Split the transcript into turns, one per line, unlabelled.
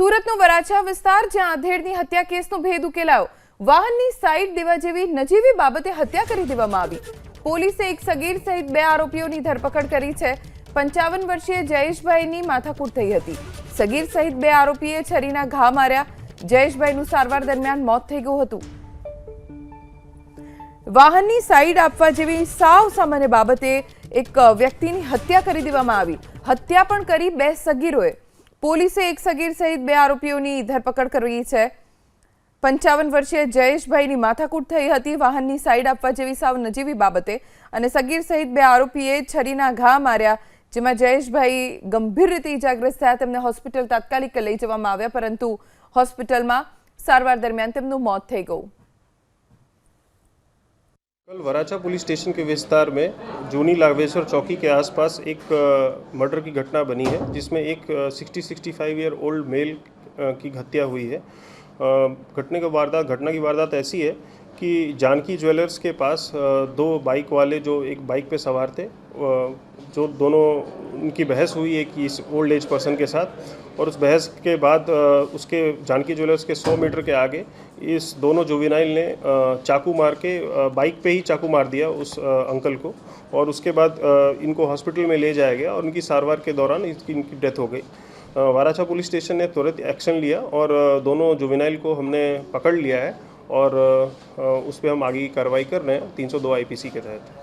સુરતનો વરાછા વિસ્તાર જ્યાં આધેડની હત્યા કેસનો ભેદ ઉકેલાયો। વાહનની સાઈડ દેવા જેવી નજીવી બાબતે હત્યા કરી દેવામાં આવી। પોલીસે એક સગીર સહિત 2 આરોપીઓની ધરપકડ કરી છે। 55 વર્ષીય જયેશભાઈની માથાકૂટ થઈ હતી। સગીર સહિત 2 આરોપીએ છરીના ઘા માર્યા। જયેશભાઈનું સારવાર દરમિયાન મોત થઈ ગયું હતું। વાહનની સાઈડ આપવા જેવી સાવ સામાન્ય બાબતે એક વ્યક્તિની હત્યા કરી દેવામાં આવી। હત્યા પણ કરી 2 સગીરોએ। પોલીસે એક સગીર સહિત 2 આરોપીઓની ધરપકડ કરી છે। 55 વર્ષીય જયેશભાઈની માથાકૂટ થઈ હતી વાહનની સાઈડ આપવા જેવી સાવ નજીવી બાબતે અને સગીર સહિત 2 આરોપીએ છરીના ઘા માર્યા, જેમાં જયેશભાઈ ગંભીર રીતે ઇજાગ્રસ્ત થયા। તેમને હોસ્પિટલ તાત્કાલિક લઈ જવામાં આવ્યા, પરંતુ હોસ્પિટલમાં सारवार दरमियान तेमनुं मौत थई गयुं।
कल वराछा पुलिस स्टेशन के विस्तार में जूनी लावेश्वर चौकी के आसपास एक मर्डर की घटना बनी है, जिसमें एक 60-65 ईयर ओल्ड मेल की हत्या हुई है। घटना की वारदात ऐसी है कि जानकी ज्वेलर्स के पास 2 बाइक वाले जो एक बाइक पे सवार थे, जो दोनों उनकी बहस हुई है कि इस ओल्ड एज पर्सन के साथ, और उस बहस के बाद उसके जानकी ज्वेलर्स के 100 मीटर के आगे इस दोनों जुवेनाइल ने चाकू मार के बाइक पे ही चाकू मार दिया उस अंकल को, और उसके बाद इनको हॉस्पिटल में ले जाया गया और उनकी सारवार के दौरान इनकी डेथ हो गई। वाराछा पुलिस स्टेशन ने तुरंत एक्शन लिया और दोनों जुवेनाइल को हमने पकड़ लिया है और उस पर हम आगे की कार्रवाई कर रहे हैं 302 IPC के तहत।